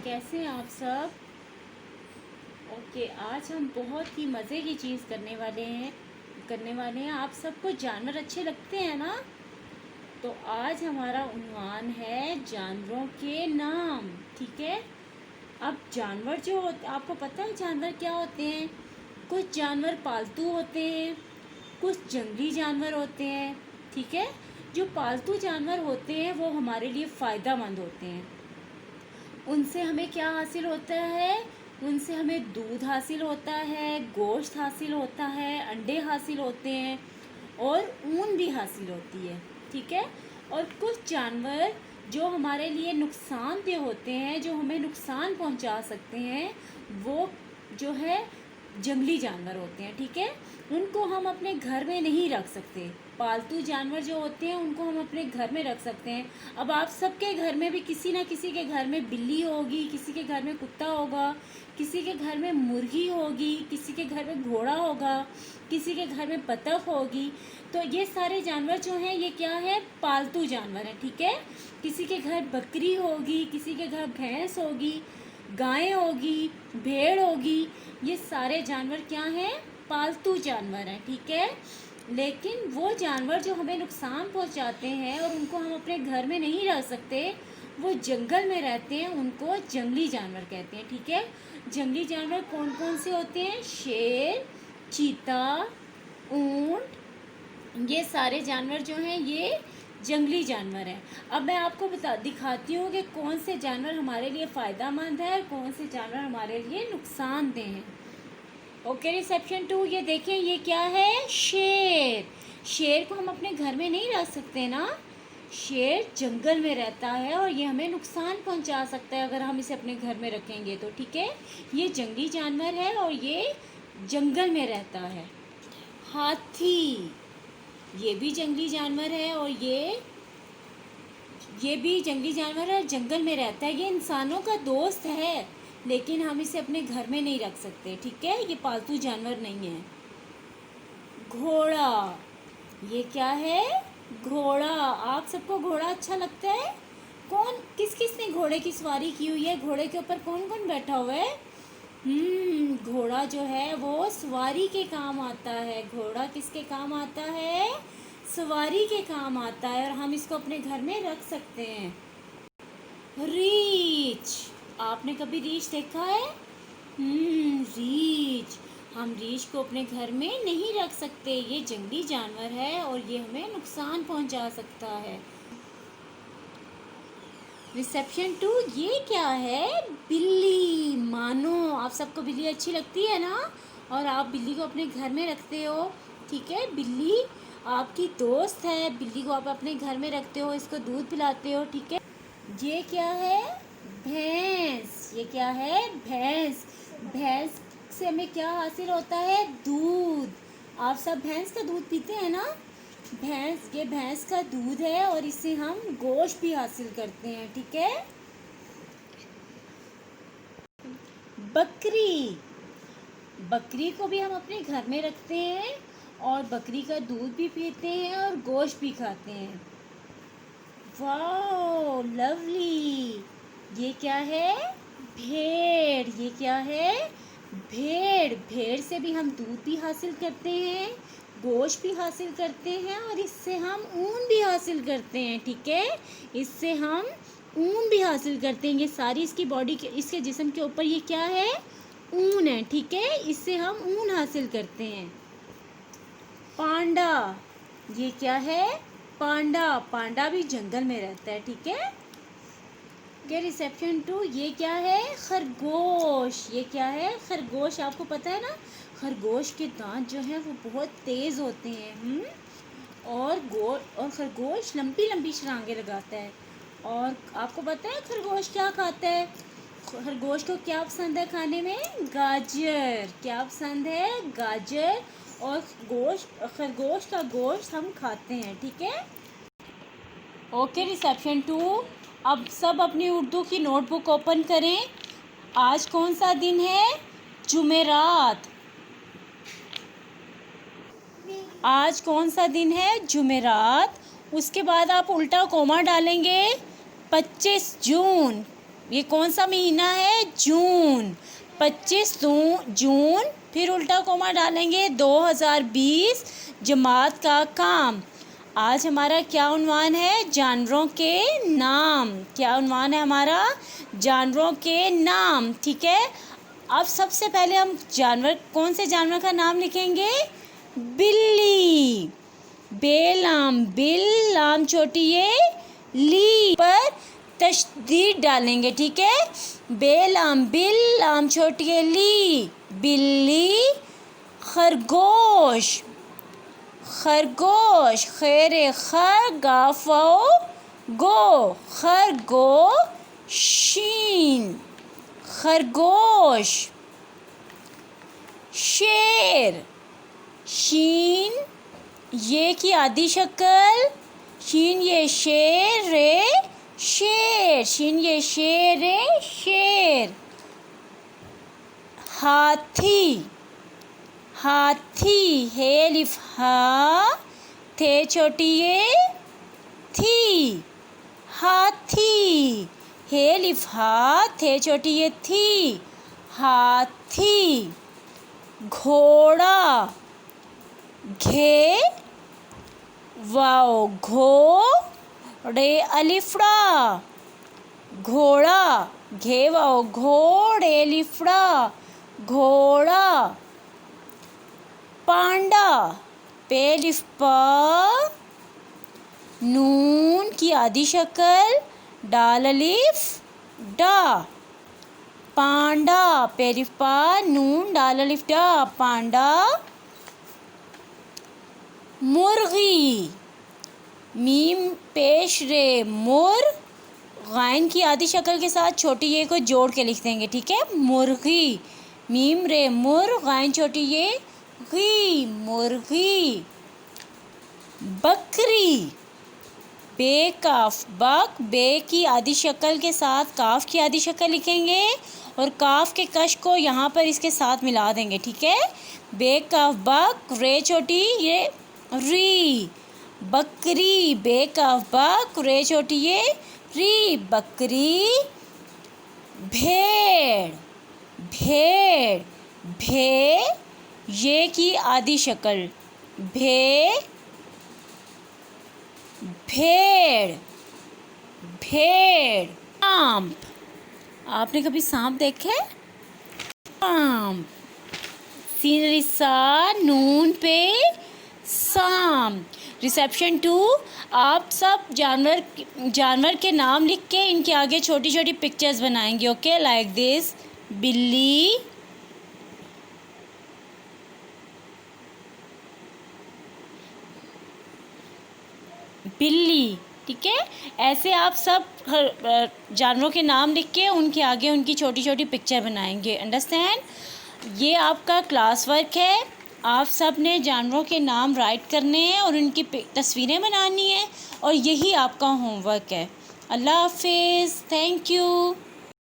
कैसे हैं आप सब। ओके, आज हम बहुत ही मज़े की चीज़ करने वाले हैं। आप सबको जानवर अच्छे लगते हैं ना। तो आज हमारा उन्वान है जानवरों के नाम। ठीक है। अब जानवर जो होते, आपको पता है जानवर क्या होते हैं। कुछ जानवर पालतू होते हैं, कुछ जंगली जानवर होते हैं। ठीक है। जो पालतू जानवर होते हैं वो हमारे लिए फ़ायदेमंद होते हैं। उनसे हमें क्या हासिल होता है। उनसे हमें दूध हासिल होता है, गोश्त हासिल होता है, अंडे हासिल होते हैं और ऊन भी हासिल होती है। ठीक है। और कुछ जानवर जो हमारे लिए नुकसानदेह होते हैं, जो हमें नुकसान पहुंचा सकते हैं, वो जो है जंगली जानवर होते हैं। ठीक है। उनको हम अपने घर में नहीं रख सकते। पालतू जानवर जो होते हैं उनको हम अपने घर में रख सकते हैं। अब आप सबके घर में भी किसी ना किसी के घर में बिल्ली होगी, किसी के घर में कुत्ता होगा, किसी के घर में मुर्गी होगी, किसी के घर में घोड़ा होगा, किसी के घर में बतख होगी। तो ये सारे जानवर जो हैं ये क्या है, पालतू जानवर हैं। ठीक है। किसी के घर बकरी होगी, किसी के घर भैंस होगी, गाय होगी, भेड़ होगी। ये सारे जानवर क्या हैं, पालतू जानवर हैं। ठीक है। लेकिन वो जानवर जो हमें नुकसान पहुंचाते हैं और उनको हम अपने घर में नहीं रख सकते, वो जंगल में रहते हैं, उनको जंगली जानवर कहते हैं। ठीक है। जंगली जानवर कौन कौन से होते हैं, शेर, चीता, ऊंट, ये सारे जानवर जो हैं ये जंगली जानवर हैं। अब मैं आपको दिखाती हूँ कि कौन से जानवर हमारे लिए फ़ायदेमंद है और कौन से जानवर हमारे लिए नुकसानदेह हैं। ओके, रिसेप्शन 2, ये देखें ये क्या है, शेर। शेर को हम अपने घर में नहीं रख सकते ना। शेर जंगल में रहता है और ये हमें नुकसान पहुंचा सकता है अगर हम इसे अपने घर में रखेंगे तो। ठीक है। ये जंगली जानवर है और ये जंगल में रहता है। हाथी, ये भी जंगली जानवर है और ये भी जंगली जानवर है, जंगल में रहता है। ये इंसानों का दोस्त है लेकिन हम इसे अपने घर में नहीं रख सकते। ठीक है। ये पालतू जानवर नहीं है। घोड़ा, ये क्या है, घोड़ा। आप सबको घोड़ा अच्छा लगता है। कौन किस किस ने घोड़े की सवारी की हुई है, घोड़े के ऊपर कौन कौन बैठा हुआ है। घोड़ा जो है वो सवारी के काम आता है। घोड़ा किसके काम आता है, सवारी के काम आता है और हम इसको अपने घर में रख सकते हैं। रीछ, आपने कभी रीछ देखा है। रीछ, हम रीछ को अपने घर में नहीं रख सकते। ये जंगली जानवर है और ये हमें नुकसान पहुंचा सकता है। रिसेप्शन 2, ये क्या है, बिल्ली। मानो आप सबको बिल्ली अच्छी लगती है ना और आप बिल्ली को अपने घर में रखते हो। ठीक है। बिल्ली आपकी दोस्त है, बिल्ली को आप अपने घर में रखते हो, इसको दूध पिलाते हो। ठीक है। ये क्या है, भैंस। ये क्या है, भैंस। भैंस से हमें क्या हासिल होता है, दूध। आप सब भैंस का दूध पीते हैं ना। ये भैंस का दूध है और इससे हम गोश्त भी हासिल करते हैं। ठीक है। बकरी, बकरी को भी हम अपने घर में रखते हैं और बकरी का दूध भी पीते हैं और गोश्त भी खाते हैं। Wow, lovely. ये क्या है, भेड़। ये क्या है, भेड़। भेड़ से भी हम दूध भी हासिल करते हैं, गोश्त भी हासिल करते हैं और इससे हम ऊन भी हासिल करते हैं। ठीक है। इससे हम ऊन भी हासिल करते हैं। ये सारी इसकी बॉडी के, इसके जिस्म के ऊपर ये क्या है, ऊन है। ठीक है। इससे हम ऊन हासिल करते हैं। पांडा, ये क्या है, पांडा। पांडा भी जंगल में रहता है। ठीक है। रिसेप्शन 2, ये क्या है, खरगोश। ये क्या है, खरगोश। आपको पता है ना खरगोश के दांत जो हैं वो बहुत तेज़ होते हैं। और खरगोश लंबी लंबी छलांगे लगाता है। और आपको पता है खरगोश क्या खाता है, खरगोश को क्या पसंद है खाने में, गाजर। क्या पसंद है, गाजर। और खरगोश का गोश्त हम खाते हैं। ठीक है। ओके, रिसेप्शन 2, अब सब अपनी उर्दू की नोटबुक ओपन करें। आज कौन सा दिन है, जुमेरात। आज कौन सा दिन है, जुमेरात। उसके बाद आप उल्टा कोमा डालेंगे, 25 जून। ये कौन सा महीना है? जून। 25 जून, फिर उल्टा कोमा डालेंगे 2020, जमात का काम। आज हमारा क्या उन्वान है? जानवरों के नाम। क्या उन्वान है हमारा? जानवरों के नाम। ठीक है, अब सबसे पहले हम कौन से जानवर का नाम लिखेंगे? बिल्ली। बेलाम बिल, लाम छोटी ये ली पर तशदीद डालेंगे। ठीक है, बेलाम बिल, लाम छोटी ये ली, बिल्ली। खरगोश, खरगोश, खैरे खर, गाफो गो, खरगोशीन, खरगोश। शेर, शीन ये की आधी शक्ल, शीन ये शेर, रे शेर, शीन ये शेर, रे शेर। हाथी, हाथी, हे लिफ हा, थे छोटी ये थी, हाथी। हे लिफ हा, थे छोटी ये थी, हाथी। घोड़ा, घे वाओ घो ड़े अलिफड़ा, घोड़ा। घे वाओ घोड़े लिफड़ा, घोड़ा। पांडा, पे लिफ पा, नून की आधी शक्ल, डाल अलिफ डा, पांडा। पे लिफ पा, नून डाल अलिफ डा, पांडा। मुर्गी, मीम पेश रे मुर, गायन की आधी शक्ल के साथ छोटी ये को जोड़ के लिख देंगे। ठीक है, मुर्गी। मीम रे मुर, गायन छोटी ये गी, मुर्गी। बकरी, बे काफ बक, बे की आधी शक्ल के साथ काफ की आधी शक्ल लिखेंगे और काफ के कश को यहाँ पर इसके साथ मिला देंगे। ठीक है, बे काफ बक, रे छोटी ये री, बकरी। बे काफ बक, रे छोटी ये री, बकरी। भेड़, भेड़, भे ये की आधी शक्ल, भे, भेड़, भेड़। सांप, आपने कभी सांप देखे? सांप, सीनरी सा, नून पे सांप। रिसेप्शन 2, आप सब जानवर के नाम लिख के इनके आगे छोटी छोटी पिक्चर्स बनाएंगे। Okay, like this. बिल्ली, बिल्ली। ठीक है, ऐसे आप सब जानवरों के नाम लिख के उनके आगे उनकी छोटी छोटी पिक्चर बनाएंगे। अंडरस्टैंड? ये आपका क्लास वर्क है। आप सब ने जानवरों के नाम राइट करने हैं और उनकी तस्वीरें बनानी है और यही आपका होमवर्क है। अल्लाह हाफिज़, थैंक यू।